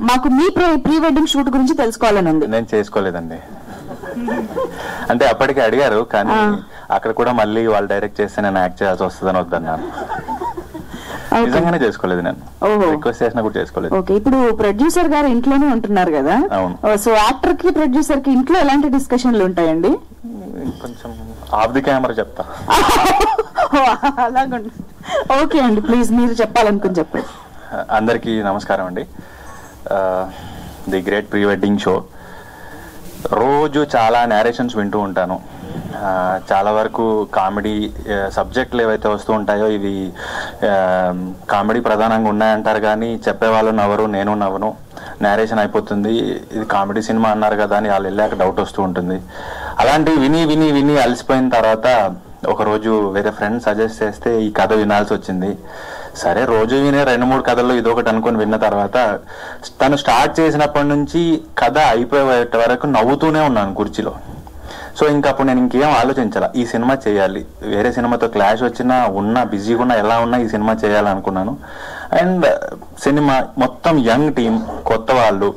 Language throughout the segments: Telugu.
మాకు మీ ప్రీ వెడ్డింగ్ షూట్ గురించి తెలుసుకోవాలని ఉంది. నేను చేసుకోలేదండి, అంటే అప్పటికి అడిగారు కానీ అక్కడ కూడా మళ్ళీ వాళ్ళు డైరెక్ట్ చేస్తే నేను యాక్ట్ చేయాల్సి వస్తుందని వద్దన్నాను. నిజంగానే చేసుకోలేదు, నేను రిక్వెస్ట్ చేసినా కూడా చేసుకోలేదు. ఓకే, ఇప్పుడు ప్రొడ్యూసర్ గారు ఇంట్లోనే ఉంటున్నారు కదా, సో యాక్టర్ కి ప్రొడ్యూసర్ కి ఇంట్లో ఎలాంటి డిస్కషన్లు ఉంటాయండి? కొంచెం ఆఫ్ ది కెమెరా చెప్తా. అలాగ ఓకే అండి, ప్లీజ్ మీరు చెప్పాలనుకుని చెప్పండి. అందరికీ నమస్కారం అండి. The great pre wedding show. రోజు చాలా నేరేషన్స్ వింటూ ఉంటాను. చాలా వరకు కామెడీ సబ్జెక్టులు ఏవైతే వస్తూ ఉంటాయో ఇవి కామెడీ ప్రధానంగా ఉన్నాయంటారు కానీ చెప్పేవాళ్ళు నవ్వరు, నేను నవ్వను. నేరేషన్ అయిపోతుంది, ఇది కామెడీ సినిమా అన్నారు కదా అని వాళ్ళు వెళ్ళాక డౌట్ వస్తూ ఉంటుంది. అలాంటివి విని విని విని అలసిపోయిన తర్వాత ఒకరోజు వేరే ఫ్రెండ్ సజెస్ట్ చేస్తే ఈ కథ వినాల్సి వచ్చింది. సరే రోజు వినే 2-3 కథల్లో ఇదొకటి అనుకుని విన్న తర్వాత తను స్టార్ట్ చేసినప్పటి నుంచి కథ అయిపోయే వరకు నవ్వుతూనే ఉన్నాను కుర్చీలో. సో ఇంకా అప్పుడు నేను ఇంకేం ఆలోచించాల, ఈ సినిమా చేయాలి, వేరే సినిమాతో క్లాష్ వచ్చినా ఉన్నా బిజీగా ఉన్నా ఎలా ఉన్నా ఈ సినిమా చేయాలనుకున్నాను. అండ్ సినిమా మొత్తం యంగ్ టీం, కొత్త వాళ్ళు.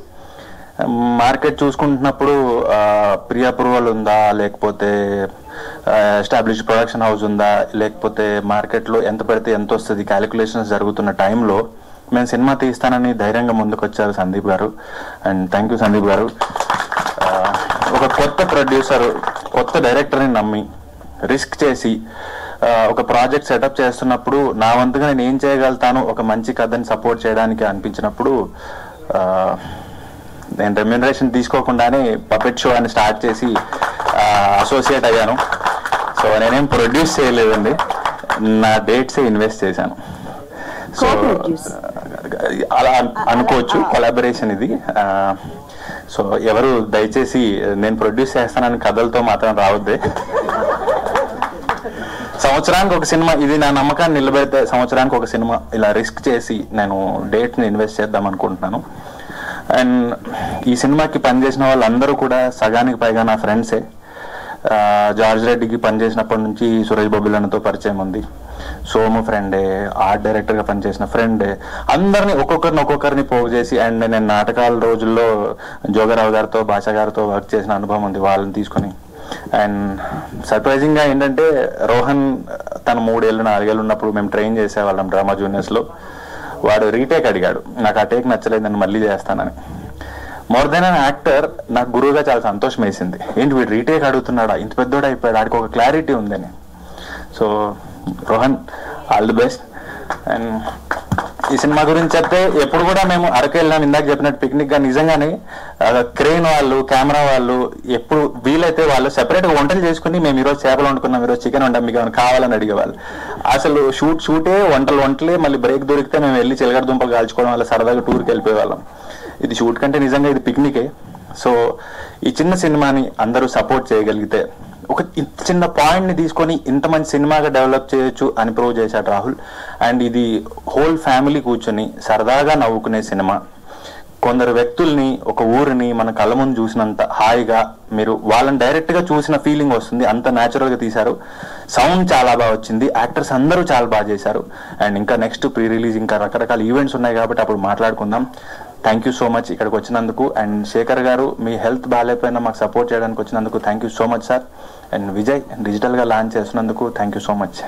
మార్కెట్ చూసుకుంటున్నప్పుడు ప్రీ అప్రూవల్ ఉందా, లేకపోతే ఎస్టాబ్లిష్ ప్రొడక్షన్ హౌస్ ఉందా, లేకపోతే మార్కెట్లో ఎంత పెడితే ఎంత వస్తుంది క్యాలిక్యులేషన్స్ జరుగుతున్న టైంలో మేము సినిమా తీస్తానని ధైర్యంగా ముందుకు వచ్చారు సందీప్ గారు. అండ్ థ్యాంక్ యూ సందీప్ గారు. ఒక కొత్త ప్రొడ్యూసర్, కొత్త డైరెక్టర్ని నమ్మి రిస్క్ చేసి ఒక ప్రాజెక్ట్ సెటప్ చేస్తున్నప్పుడు నా వంతుగా నేను ఏం చేయగలుగుతాను ఒక మంచి కథని సపోర్ట్ చేయడానికి అనిపించినప్పుడు నేను రెమ్యూనరేషన్ తీసుకోకుండానే పపెట్ షో అని స్టార్ట్ చేసి అసోసియేట్ అయ్యాను. సో నేనేం ప్రొడ్యూస్ చేయలేదండి, నా డేట్సే ఇన్వెస్ట్ చేశాను. సో అలా అనుకోవచ్చు, కొలాబరేషన్ ఇది. సో ఎవరు దయచేసి నేను ప్రొడ్యూస్ చేస్తానని కథలతో మాత్రం రావద్దే. సంవత్సరానికి ఒక సినిమా, ఇది నా నమ్మకాన్ని నిలబెడితే సంవత్సరానికి ఒక సినిమా ఇలా రిస్క్ చేసి నేను డేట్ని ఇన్వెస్ట్ చేద్దాం అనుకుంటున్నాను. అండ్ ఈ సినిమాకి పనిచేసిన వాళ్ళందరూ కూడా సగానికి పైగా నా ఫ్రెండ్సే. జార్జ్ రెడ్డికి పనిచేసినప్పటి నుంచి సురేష్ బొబ్బిలన్నతో పరిచయం ఉంది, సోము ఫ్రెండే, ఆర్ట్ డైరెక్టర్గా పనిచేసిన ఫ్రెండే. అందరినీ ఒక్కొక్కరిని పోగు చేసి, అండ్ నేను నాటకాల రోజుల్లో జోగరావు గారితో, భాష గారితో వర్క్ చేసిన అనుభవం ఉంది వాళ్ళని తీసుకొని. అండ్ సర్ప్రైజింగ్గా ఏంటంటే రోహన్ తన 3 ఏళ్ళు 4 ఏళ్ళు ఉన్నప్పుడు మేము ట్రైన్ చేసేవాళ్ళం డ్రామా జూనియర్స్లో. వాడు రీటేక్ అడిగాడు, నాకు ఆ టేక్ నచ్చలేదు, నేను మళ్ళీ చేస్తానని. మోర్ దెన్ అన్ యాక్టర్ నాకు గురువుగా చాలా సంతోషం వేసింది. ఏంటి వీడు రీటేక్ అడుగుతున్నాడా, ఇంత పెద్దోడు అయిపోయాడు, ఆడికి ఒక క్లారిటీ ఉందని. So Rohan, all the best. And ఈ సినిమా గురించి చెప్తే ఎప్పుడు కూడా మేము అరకు వెళ్ళాం, ఇందాక చెప్పినట్టు పిక్నిక్ గా. నిజంగానే క్రెయిన్ వాళ్ళు, కెమెరా వాళ్ళు ఎప్పుడు వీలైతే వాళ్ళు సెపరేట్గా వంటలు చేసుకుని మేము ఈరోజు చేపలు వండుకున్నాం, ఈరోజు చికెన్ వండాం, మీకు ఏమైనా కావాలని అడిగేవాళ్ళు. అసలు షూటే వంటలే. మళ్ళీ బ్రేక్ దొరికితే మేము వెళ్ళి చిలగడ దుంపలు కాల్చుకోవడం వల్ల సరదాగా టూర్కి వెళ్ళిపోయేవాళ్ళం. ఇది షూట్ కంటే నిజంగా ఇది పిక్నికే. సో ఈ చిన్న సినిమాని అందరూ సపోర్ట్ చేయగలిగితే, ఒక చిన్న పాయింట్ని తీసుకొని ఇంత మంచి సినిమాగా డెవలప్ చేయొచ్చు అని ప్రూవ్ చేశాడు రాహుల్. అండ్ ఇది హోల్ ఫ్యామిలీ కూర్చొని సరదాగా నవ్వుకునే సినిమా. కొందరు వ్యక్తుల్ని, ఒక ఊరిని మన కళ్ళ ముందు చూసినంత హాయిగా మీరు వాళ్ళని డైరెక్ట్గా చూసిన ఫీలింగ్ వస్తుంది, అంత న్యాచురల్గా తీశారు. సౌండ్ చాలా బాగా వచ్చింది, యాక్టర్స్ అందరూ చాలా బాగా చేశారు. అండ్ ఇంకా నెక్స్ట్ ప్రీ రిలీజ్ ఇంకా రకరకాల ఈవెంట్స్ ఉన్నాయి కాబట్టి అప్పుడు మాట్లాడుకుందాం. థ్యాంక్ యూ సో మచ్ ఇక్కడికి వచ్చినందుకు. అండ్ శేఖర్ గారు, మీ హెల్త్ బాగాలేకపోయినా మాకు సపోర్ట్ చేయడానికి వచ్చినందుకు thank you so much sir. And Vijay, డిజిటల్గా లాంచ్ చేస్తున్నందుకు థ్యాంక్ యూ సో మచ్.